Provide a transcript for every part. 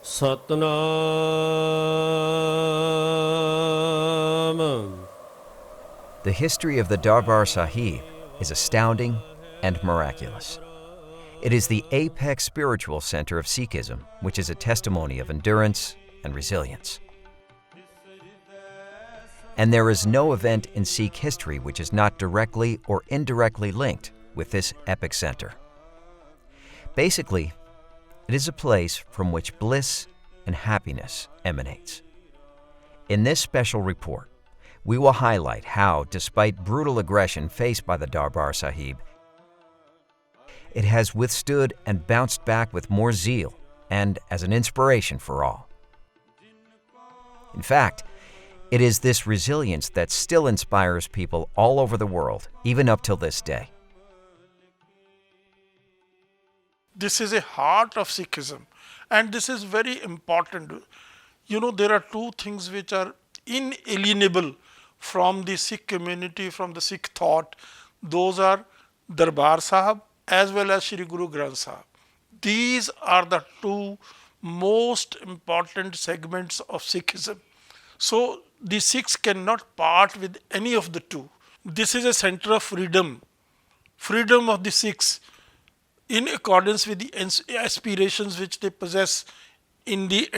Satnam. The history of the Darbar Sahib is astounding and miraculous. It is the apex spiritual center of Sikhism, which is a testimony of endurance and resilience. And there is no event in Sikh history which is not directly or indirectly linked with this epicenter. Basically, it is a place from which bliss and happiness emanates. In this special report, we will highlight how, despite brutal aggression faced by the Darbar Sahib, it has withstood and bounced back with more zeal and as an inspiration for all. In fact, it is this resilience that still inspires people all over the world, even up till this day. This is a heart of Sikhism, and this is very important. There are two things which are inalienable from the Sikh community, from the Sikh thought. Those are Darbar Sahib as well as Shri Guru Granth Sahib. These are the two most important segments of Sikhism. So the Sikhs cannot part with any of the two. This is a center of freedom of the Sikhs, in accordance with the aspirations which they possess which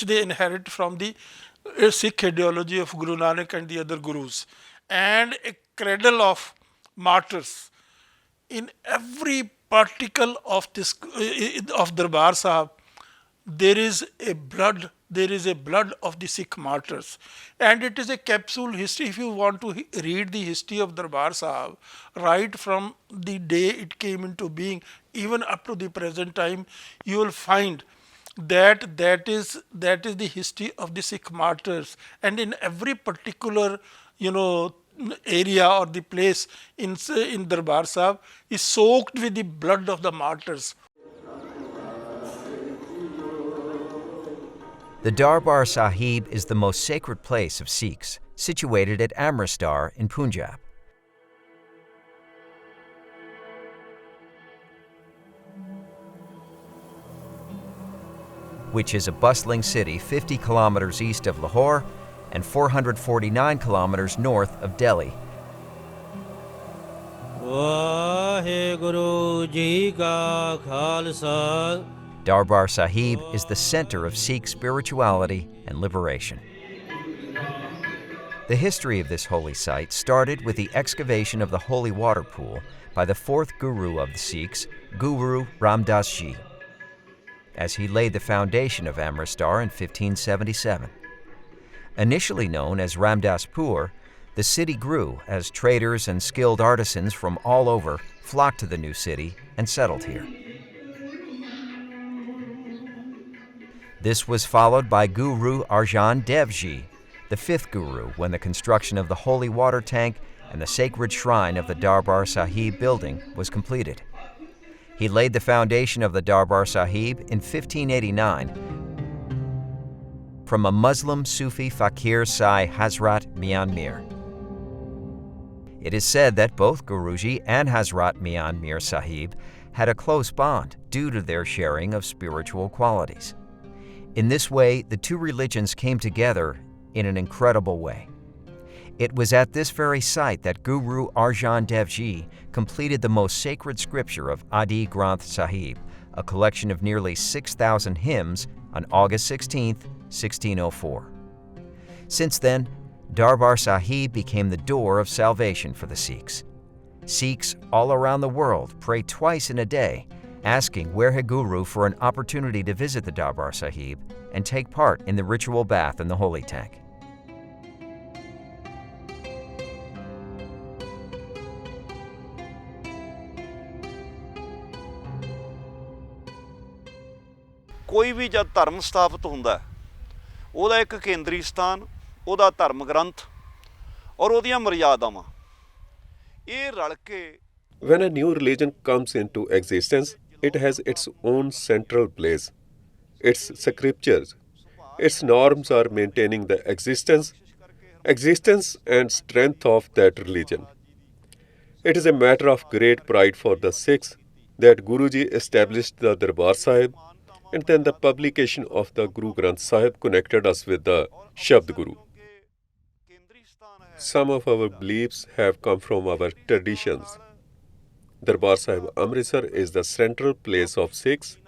they inherit from the Sikh ideology of Guru Nanak and the other gurus, and a cradle of martyrs. In every particle of this of Darbar Sahib, there is a blood of the Sikh martyrs, and it is a capsule history. If you want to read the history of Darbar Sahib right from the day it came into being even up to the present time, you will find that is the history of the Sikh martyrs, and in every particular area or the place in Darbar Sahib is soaked with the blood of the martyrs. The Darbar Sahib is the most sacred place of Sikhs, situated at Amritsar in Punjab. Which is a bustling city 50 kilometers east of Lahore and 449 kilometers north of Delhi. Vaheguru Ji Ka Khalsa. Darbar Sahib is the center of Sikh spirituality and liberation. The history of this holy site started with the excavation of the holy water pool by the fourth guru of the Sikhs, Guru Ramdas Ji, as he laid the foundation of Amritsar in 1577. Initially known as Ramdaspur, the city grew as traders and skilled artisans from all over flocked to the new city and settled here. This was followed by Guru Arjan Dev Ji, the fifth guru, when the construction of the holy water tank and the sacred shrine of the Darbar Sahib building was completed. He laid the foundation of the Darbar Sahib in 1589 from a Muslim Sufi fakir Sai Hazrat Mian Mir. It is said that both Guruji and Hazrat Mian Mir Sahib had a close bond due to their sharing of spiritual qualities. In this way, the two religions came together in an incredible way. It was at this very site that Guru Arjan Dev Ji completed the most sacred scripture of Adi Granth Sahib, a collection of nearly 6,000 hymns, on August 16, 1604. Since then, Darbar Sahib became the door of salvation for the Sikhs. Sikhs all around the world pray twice in a day, asking Warhe Guru for an opportunity to visit the Darbar Sahib and take part in the ritual bath in the holy tank. ਕੋਈ ਵੀ ਜਦ ਧਰਮ ਸਥਾਪਿਤ ਹੁੰਦਾ ਉਹਦਾ ਇੱਕ ਕੇਂਦਰੀ ਸਥਾਨ, ਉਹਦਾ ਧਰਮ ਗ੍ਰੰਥ ਔਰ ਉਹਦੀਆਂ ਮਰਿਆਦਾਵਾਂ ਇਹ ਰਲ ਕੇ When a new religion comes into existence, it has its own central place. Its scriptures, its norms are maintaining the existence and strength of that religion. It is a matter of great pride for the Sikhs that Guruji established the Darbar Sahib and then the publication of the Guru Granth Sahib connected us with the Shabd Guru. Some of our beliefs have come from our traditions. Darbar Sahib Amritsar is the central place of Sikhs,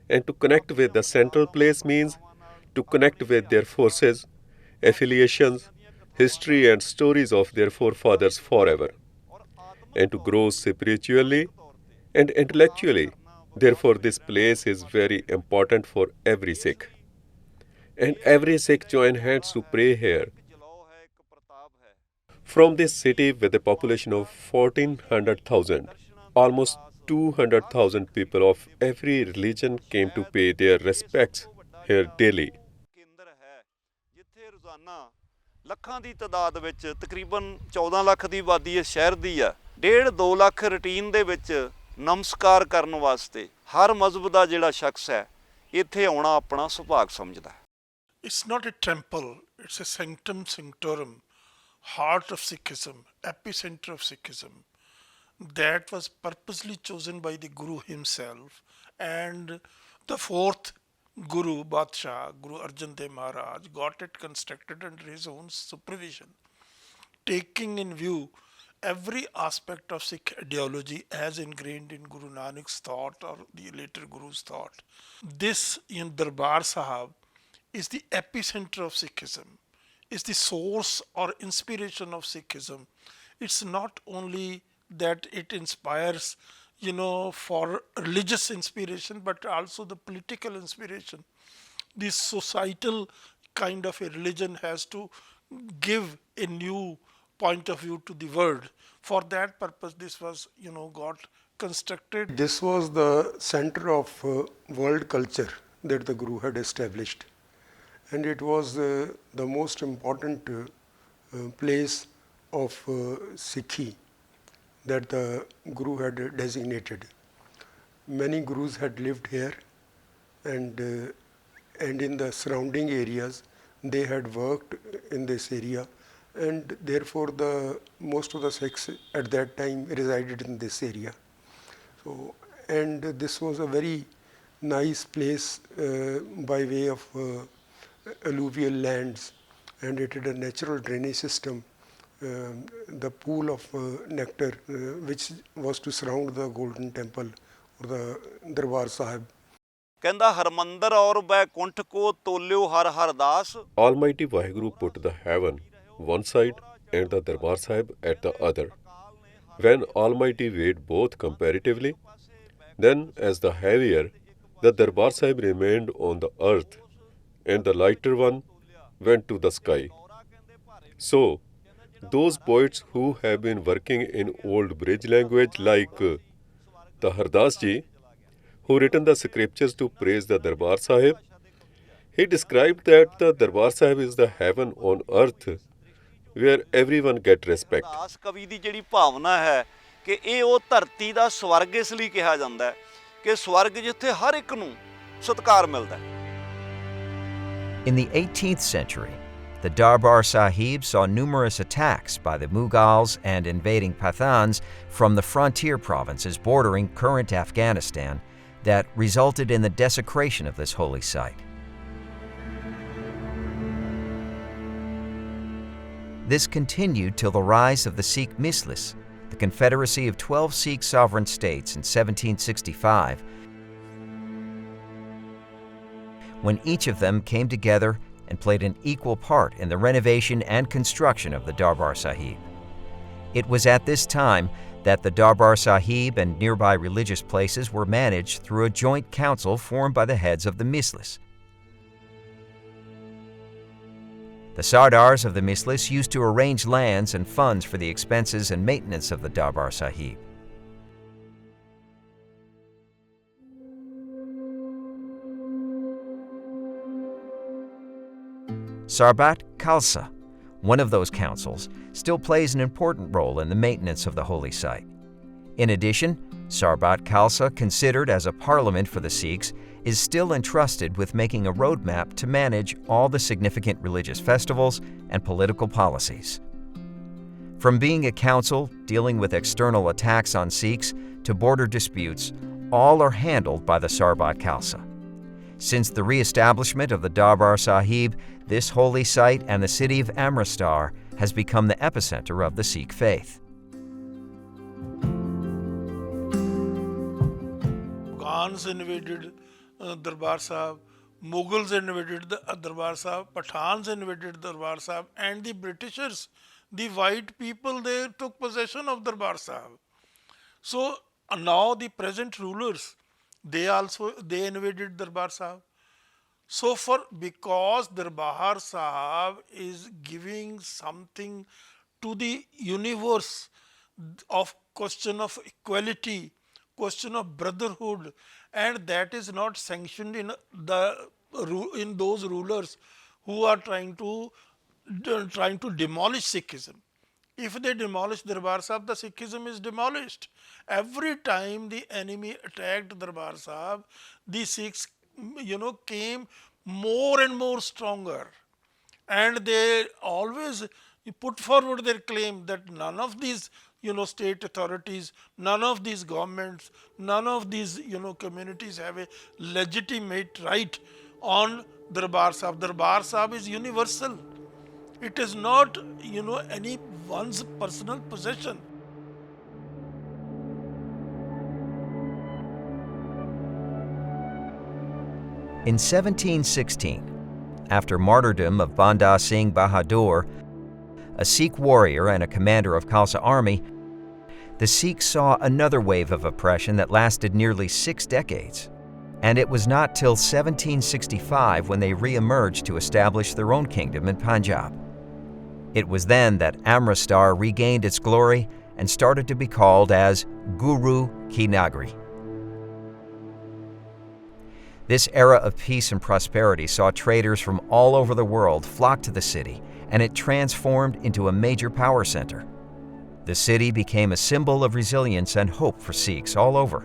and to connect with the central place means to connect with their forces, affiliations, history and stories of their forefathers forever, and to grow spiritually and intellectually. Therefore, this place is very important for every Sikh. And every Sikh join hands to pray here. From this city with a population of 1400,000, almost 200,000 people of every religion came to pay their respects here daily. ਲੱਖਾਂ ਦੀ ਤਦਾਦ ਵਿੱਚ ਤਕਰੀਬਨ 14 ਲੱਖ ਦੀ ਆਬਾਦੀ ਇਸ ਸ਼ਹਿਰ ਦੀ ਆ 1.5-2 lakh routine ਦੇ ਵਿੱਚ ਨਮਸਕਾਰ ਕਰਨ ਵਾਸਤੇ ਹਰ ਮਜ਼ਹਬ ਦਾ ਜਿਹੜਾ ਸ਼ਖਸ ਹੈ ਇੱਥੇ ਆਉਣਾ ਆਪਣਾ ਸੁਭਾਗ ਸਮਝਦਾ ਹੈ It's not a temple, it's a sanctum sanctorum, heart of Sikhism, epicenter of Sikhism, that was purposely chosen by the Guru himself. And the fourth Guru, Badshah, Guru Arjan Dev Maharaj, got it constructed under his own supervision, taking in view every aspect of Sikh ideology as ingrained in Guru Nanak's thought or the later Guru's thought. This in Darbar Sahib is the epicenter of Sikhism, is the source or inspiration of Sikhism. It's not only that it inspires, for religious inspiration, but also the political inspiration. This societal kind of a religion has to give a new point of view to the world. For that purpose, this was, got constructed. This was the center of world culture that the Guru had established. And it was the most important place of Sikhi that the Guru had designated. Many Gurus had lived here, and in the surrounding areas they had worked in this area, and therefore most of the Sikhs at that time resided in this area. So, and this was a very nice place by way of alluvial lands, and it had a natural drainage system. The pool of nectar which was to surround the golden temple or the Darbar Sahib. ਕਹਿੰਦਾ ਹਰਮੰਦਰ ਔਰ ਬੈਕੁੰਠ ਕੋ ਤੋਲਿਓ ਹਰ ਹਰ ਦਾਸ Almighty Vaheguru put the heaven one side and the Darbar Sahib at the other. When Almighty weighed both comparatively, then as the heavier, the Darbar Sahib remained on the earth and the lighter one went to the sky. So, those poets who have been working in old bridge language like the Hardas ji, who written the scriptures to praise the Darbar Sahib, he described that the Darbar Sahib is the heaven on earth where everyone get respect. ਦਾਸ ਕਵੀ ਦੀ ਜਿਹੜੀ ਭਾਵਨਾ ਹੈ ਕਿ ਇਹ ਉਹ ਧਰਤੀ ਦਾ ਸਵਰਗ ਇਸ ਲਈ ਕਿਹਾ ਜਾਂਦਾ ਹੈ ਕਿ ਸਵਰਗ ਜਿੱਥੇ ਹਰ ਇੱਕ ਨੂੰ ਸਤਿਕਾਰ ਮਿਲਦਾ ਹੈ In the 18th century, the Darbar Sahib saw numerous attacks by the Mughals and invading Pathans from the frontier provinces bordering current Afghanistan that resulted in the desecration of this holy site. This continued till the rise of the Sikh Mislis, the confederacy of 12 Sikh sovereign states in 1765, when each of them came together and played an equal part in the renovation and construction of the Darbar Sahib. It was at this time that the Darbar Sahib and nearby religious places were managed through a joint council formed by the heads of the Mislis. The Sardars of the Mislis used to arrange lands and funds for the expenses and maintenance of the Darbar Sahib. Sarbat Khalsa, one of those councils, still plays an important role in the maintenance of the holy site. In addition, Sarbat Khalsa, considered as a parliament for the Sikhs, is still entrusted with making a roadmap to manage all the significant religious festivals and political policies. From being a council dealing with external attacks on Sikhs to border disputes, all are handled by the Sarbat Khalsa. Since the re-establishment of the Darbar Sahib, this holy site and the city of Amritsar has become the epicenter of the Sikh faith. Afghans invaded Darbar Sahib, Mughals invaded the Darbar Sahib, Pathans invaded Darbar Sahib, and the Britishers, the white people, they took possession of Darbar Sahib. So now the present rulers, they invaded Darbar Sahib. So because Darbar Sahib is giving something to the universe of question of equality, question of brotherhood, and that is not sanctioned in those rulers who are trying to demolish Sikhism. If they demolish Darbar Sahib, the Sikhism is demolished. Every time the enemy attacked Darbar Sahib, the Sikhs, came more and more stronger. And they always put forward their claim that none of these, state authorities, none of these governments, none of these, communities have a legitimate right on Darbar Sahib. Darbar Sahib is universal. It is not, any one's personal possession. In 1716, after martyrdom of Banda Singh Bahadur, a Sikh warrior and a commander of Khalsa army, the Sikhs saw another wave of oppression that lasted nearly 6 decades. And it was not till 1765 when they re-emerged to establish their own kingdom in Punjab. It was then that Amritsar regained its glory and started to be called as Guru Ki Nagri. This era of peace and prosperity saw traders from all over the world flock to the city, and it transformed into a major power center. The city became a symbol of resilience and hope for Sikhs all over,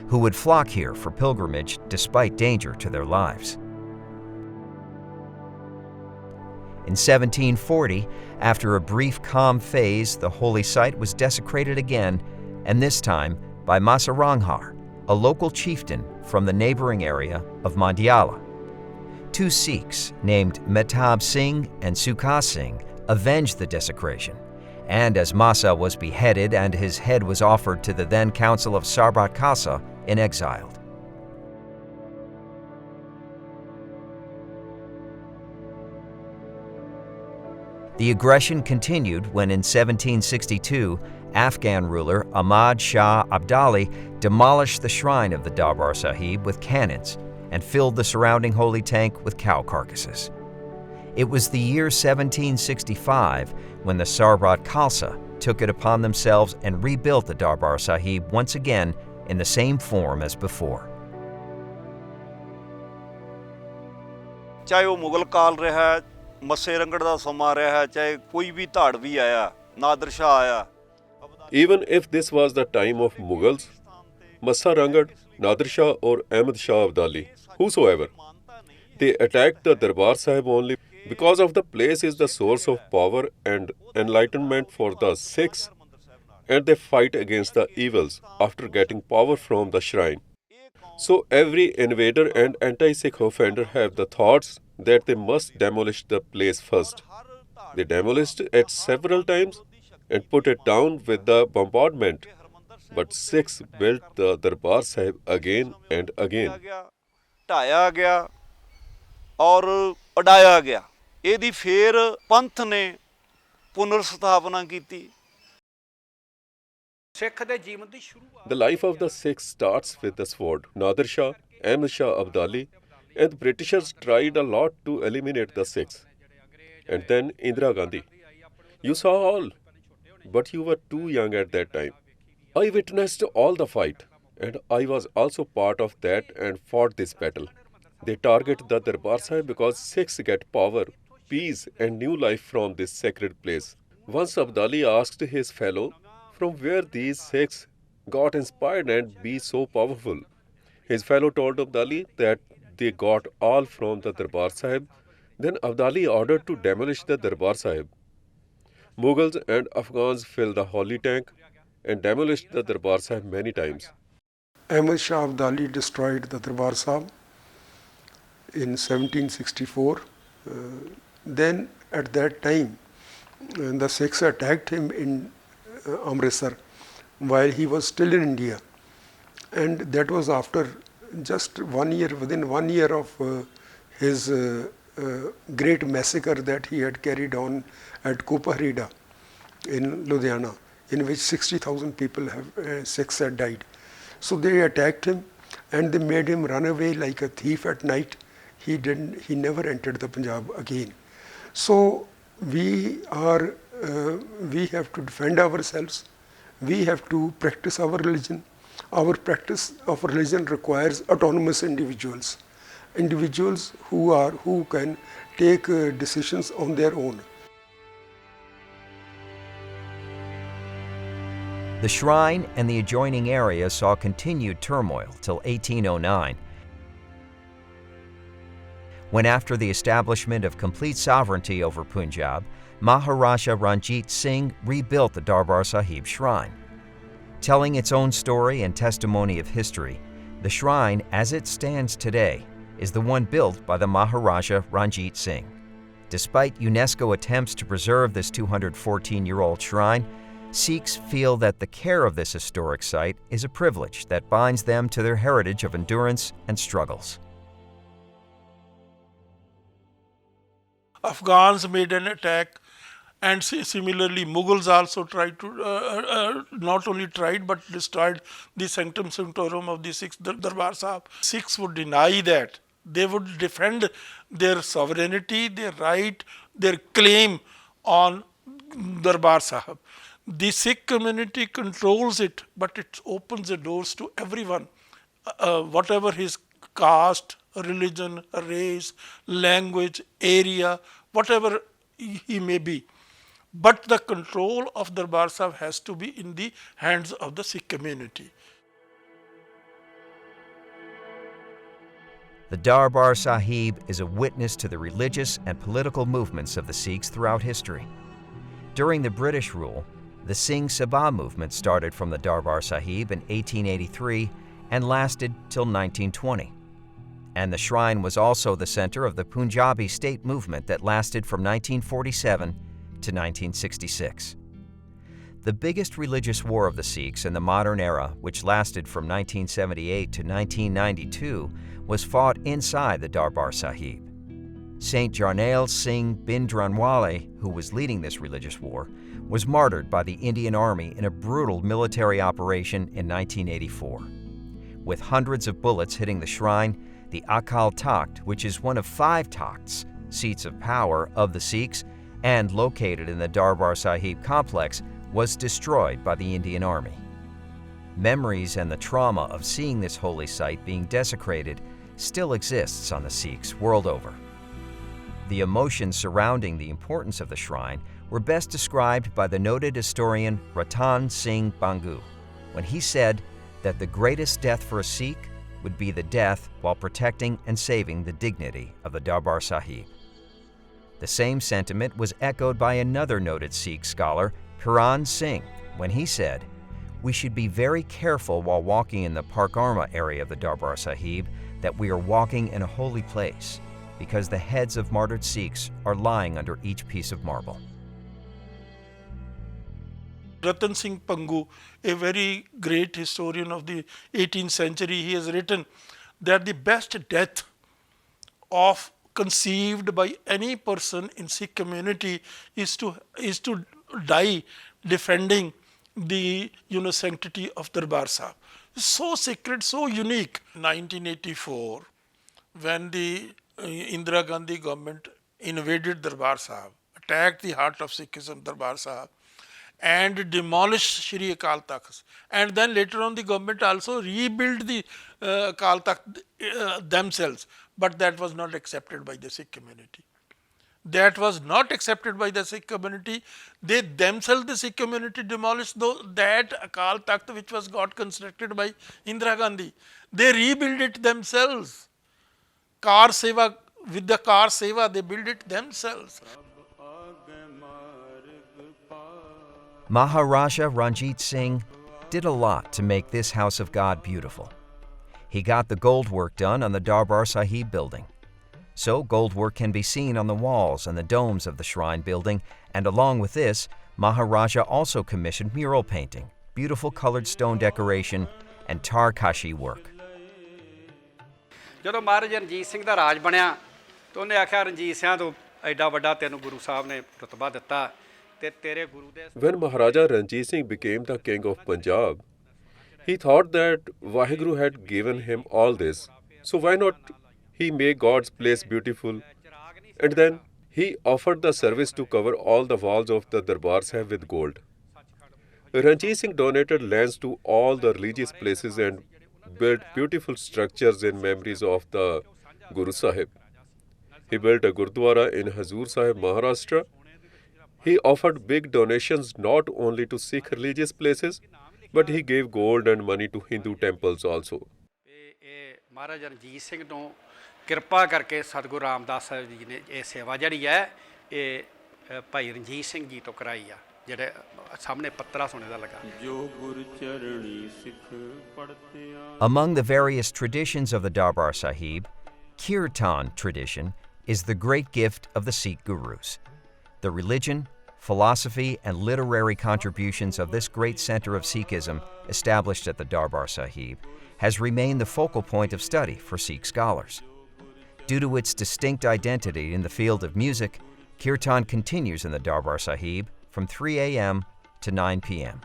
who would flock here for pilgrimage despite danger to their lives. In 1740, after a brief calm phase, the holy site was desecrated again, and this time by Masa Ranghar, a local chieftain from the neighboring area of Mandiala. 2 Sikhs named Mehtab Singh and Sukha Singh avenged the desecration, and as Masa was beheaded and his head was offered to the then Council of Sarbat Khalsa in exile. The aggression continued when in 1762, Afghan ruler Ahmad Shah Abdali demolished the shrine of the Darbar Sahib with cannons and filled the surrounding holy tank with cow carcasses. It was the year 1765 when the Sarbat Khalsa took it upon themselves and rebuilt the Darbar Sahib once again in the same form as before. ਚਾਹੇ ਉਹ ਮੁਗਲ ਕਾਲ ਰਿਹਾ, ਮੱਸੇ ਰੰਗੜ ਦਾ ਸਮਾਂ ਰਿਹਾ, ਚਾਹੇ ਕੋਈ ਵੀ ਧਾੜਵੀ ਆਇਆ, ਨਾਦਰ ਸ਼ਾਹ ਆਇਆ. Even if this was the time of Mughals, Massa Rangad, Nadir Shah or Ahmad Shah Abdali, whosoever, they attacked the Darbar Sahib only because of the place is the source of power and enlightenment for the Sikhs, and they fight against the evils after getting power from the shrine. So every invader and anti-Sikh offender have the thoughts that they must demolish the place first. They demolished it several times and put it down with the bombardment. But Sikhs built the Darbar Sahib again and again. ਢਾਇਆ ਗਿਆ ਔਰ ਉਡਾਇਆ ਗਿਆ. ਇਹਦੀ ਫੇਰ ਪੰਥ ਨੇ ਪੁਨਰ ਸਥਾਪਨਾ ਕੀਤੀ. ਸਿੱਖ ਦੇ ਜੀਵਨ ਦੀ ਸ਼ੁਰੂਆਤ. The life of the Sikhs starts with the sword. Nadir Shah, Ahmad Shah Abdali, and the Britishers tried a lot to eliminate the Sikhs. And then Indira Gandhi. You saw all, but you were too young at that time. I witnessed all the fight, and I was also part of that and fought this battle. They target the Darbar Sahib because Sikhs get power, peace, and new life from this sacred place. Once Abdali asked his fellow from where these Sikhs got inspired and be so powerful. His fellow told Abdali that they got all from the Darbar Sahib. Then Abdali ordered to demolish the Darbar Sahib. Mughals and Afghans filled the holy tank and demolished the Darbar Sahib many times. Ahmad Shah Abdali destroyed the Darbar Sahib in 1764. Then at that time, the Sikhs attacked him in Amritsar while he was still in India. And that was after just 1 year, within 1 year of his great massacre that he had carried on at Kupahrida in Ludhiana, in which 60,000 people Sikhs had died. So they attacked him and they made him run away like a thief at night. He never entered the Punjab again. So we have to defend ourselves. We have to practice our religion. Our practice of religion requires autonomous individuals who can take decisions on their own. The shrine and the adjoining area saw continued turmoil till 1809, when after the establishment of complete sovereignty over Punjab, Maharaja Ranjit Singh rebuilt the Darbar Sahib shrine. Telling its own story and testimony of history, the shrine as it stands today is the one built by the Maharaja Ranjit Singh. Despite UNESCO attempts to preserve this 214-year-old shrine, Sikhs feel that the care of this historic site is a privilege that binds them to their heritage of endurance and struggles. Afghans made an attack, and similarly Mughals also tried to, not only tried but destroyed the sanctum sanctorum of the Sikhs, Darbar Sahib. Sikhs would deny that. They would defend their sovereignty, their right, their claim on Darbar Sahib. The Sikh community controls it, but it opens the doors to everyone, whatever his caste, religion, race, language, area, whatever he may be. But the control of Darbar Sahib has to be in the hands of the Sikh community. The Darbar Sahib is a witness to the religious and political movements of the Sikhs throughout history. During the British rule, the Singh Sabha movement started from the Darbar Sahib in 1883 and lasted till 1920. And the shrine was also the center of the Punjabi state movement that lasted from 1947 to 1966. The biggest religious war of the Sikhs in the modern era, which lasted from 1978 to 1992, was fought inside the Darbar Sahib. Saint Jarnail Singh Bhindranwale, who was leading this religious war, was martyred by the Indian Army in a brutal military operation in 1984. With hundreds of bullets hitting the shrine, the Akal Takht, which is one of 5 Takhts, seats of power of the Sikhs, and located in the Darbar Sahib complex, was destroyed by the Indian Army. Memories and the trauma of seeing this holy site being desecrated still exists on the Sikhs world over. The emotions surrounding the importance of the shrine were best described by the noted historian Ratan Singh Bangu, when he said that the greatest death for a Sikh would be the death while protecting and saving the dignity of the Darbar Sahib. The same sentiment was echoed by another noted Sikh scholar, Piran Singh, when he said, "We should be very careful while walking in the Parkarma area of the Darbar Sahib that we are walking in a holy place, because the heads of martyred Sikhs are lying under each piece of marble." Ratan Singh Pangu, a very great historian of the 18th century, he has written that the best death of conceived by any person in Sikh community is to die defending the sanctity of Darbar Sahib. So sacred, so unique. 1984, when the Indira Gandhi government invaded Darbar Sahib, attacked the heart of Sikhism, Darbar Sahib, and demolished Shri Akal Takht. And then later on the government also rebuilt the Akal Takht themselves. But that was not accepted by the Sikh community. That was not accepted by the Sikh community. They themselves, the Sikh community, demolished that Akal Takht which was got constructed by Indira Gandhi. They rebuilt it themselves. Car Seva, with the Car Seva, they built it themselves. Maharaja Ranjit Singh did a lot to make this house of God beautiful. He got the gold work done on the Darbar Sahib building. so gold work can be seen on the walls and the domes of the shrine building, and along with this, Maharaja also commissioned mural painting, beautiful colored stone decoration, and tarkashi work. ਜਦੋਂ ਮਹਾਰਾਜਾ ਰਣਜੀਤ ਸਿੰਘ ਦਾ ਰਾਜ ਬਣਿਆ ਤਾਂ ਉਹਨੇ ਆਖਿਆ ਰਣਜੀਤ ਸਿੰਘਾਂ ਤੋਂ ਐਡਾ ਵੱਡਾ ਤੈਨੂੰ ਗੁਰੂ ਸਾਹਿਬ ਨੇ ਰੁਤਬਾ ਦਿੱਤਾ ਤੇ ਤੇਰੇ ਗੁਰੂ ਦੇ When Maharaja Ranjit Singh became the king of Punjab, he thought that Vaheguru had given him all this, so why not he make God's place beautiful? And then he offered the service to cover all the walls of the Darbar Sahib with gold. Ranjit Singh donated lands to all the religious places and built beautiful structures in memories of the Guru Sahib. He built a Gurdwara in Hazur Sahib, Maharashtra. He offered big donations not only to Sikh religious places, but he gave gold and money to Hindu temples also. ਇਹ ਮਹਾਰਾਜਾ ਰਣਜੀਤ ਸਿੰਘ ਤੋਂ ਕਿਰਪਾ ਕਰਕੇ ਸਤਿਗੁਰੂ ਰਾਮਦਾਸ ਸਾਹਿਬ ਜੀ ਨੇ ਇਹ ਸੇਵਾ ਜਿਹੜੀ ਹੈ ਇਹ ਭਾਈ ਰਣਜੀਤ ਸਿੰਘ ਜੀ ਤੋਂ ਕਰਾਈ ਆ ਜਿਹੜੇ ਸਾਹਮਣੇ ਪੱਤਰਾ ਸੋਨੇ ਦਾ ਲੱਗਾ Among the various traditions of the Darbar Sahib, Kirtan tradition is the great gift of the Sikh gurus. The religion, philosophy, and literary contributions of this great center of Sikhism, established at the Darbar Sahib, has remained the focal point of study for Sikh scholars. Due to its distinct identity in the field of music, Kirtan continues in the Darbar Sahib from 3 a.m. to 9 p.m.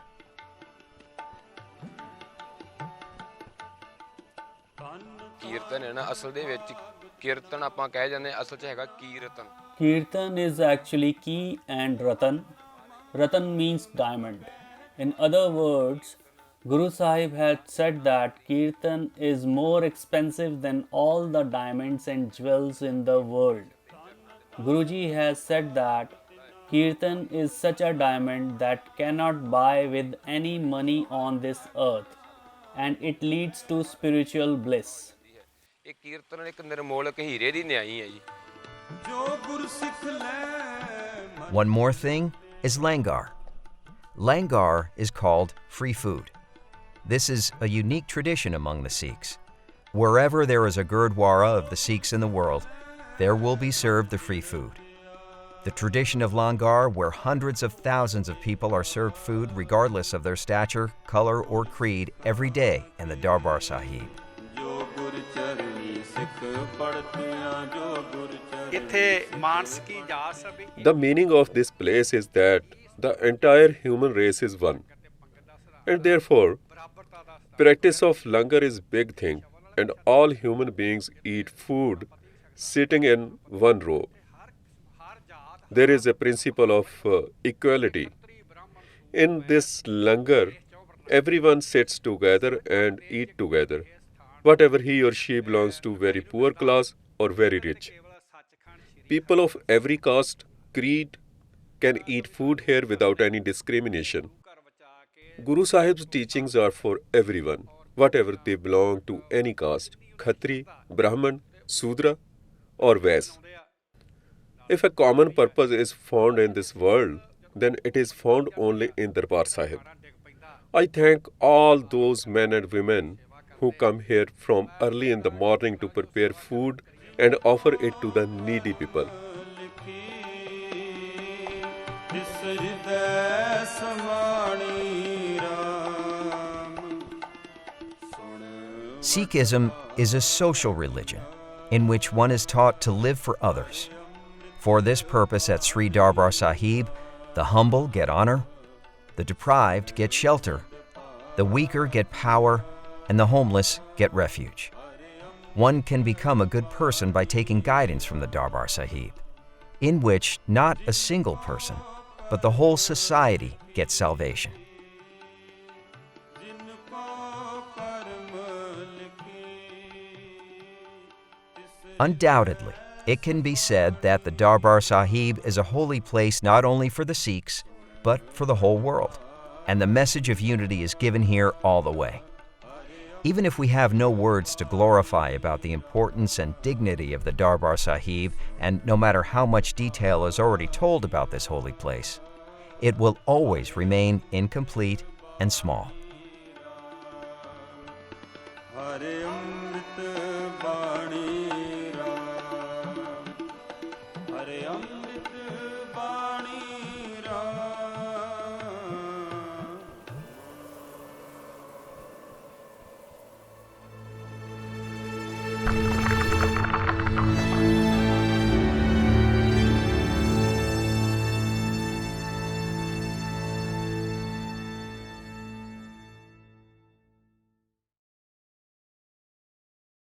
ਕੀਰਤਨ ਹੈ ਨਾ ਅਸਲ ਦੇ ਵਿੱਚ ਕੀਰਤਨ ਆਪਾਂ ਕਹਿ ਜਾਂਦੇ ਅਸਲ 'ਚ ਹੈਗਾ ਕੀਰਤਨ Kirtan is actually ki and ratan. Ratan means diamond. In other words, Guru Sahib had said that Kirtan is more expensive than all the diamonds and jewels in the world. Guruji has said that Kirtan is such a diamond that cannot buy with any money on this earth, and it leads to spiritual bliss. ਇਹ ਕੀਰਤਨ ਇੱਕ ਨਿਰਮੋਲਕ ਹੀਰੇ ਦੀ ਨਿਆਈ ਹੈ ਜੀ One more thing is Langar. Langar is called free food. This is a unique tradition among the Sikhs. Wherever there is a Gurdwara of the Sikhs in the world, there will be served the free food. The tradition of Langar, where hundreds of thousands of people are served food regardless of their stature, color, or creed every day in the Darbar Sahib. ਇੱਥੇ ਮਾਨਸਕੀ ਜਾਸ ਵੀ The meaning of this place is that the entire human race is one. And therefore, practice of Langar is big thing, and all human beings eat food sitting in one row. There is a principle of equality. In this Langar, everyone sits together and eat together, whatever he or she belongs to, very poor class or very rich. People of every caste, creed can eat food here without any discrimination. Guru Sahib's teachings are for everyone, whatever they belong to any caste, Khatri, Brahman, Sudra or Vaisya. If a common purpose is found in this world, then it is found only in Darbar Sahib. I thank all those men and women who come here from early in the morning to prepare food and offer it to the needy people. Sikhism is a social religion in which one is taught to live for others. For this purpose at Sri Darbar Sahib, the humble get honor, the deprived get shelter, the weaker get power, and the homeless get refuge. One can become a good person by taking guidance from the Darbar Sahib, in which not a single person, but the whole society gets salvation. Undoubtedly, it can be said that the Darbar Sahib is a holy place not only for the Sikhs, but for the whole world, and the message of unity is given here all the way. Even if we have no words to glorify about the importance and dignity of the Darbar Sahib, and no matter how much detail is already told about this holy place, it will always remain incomplete and small. Hare Amrit Bani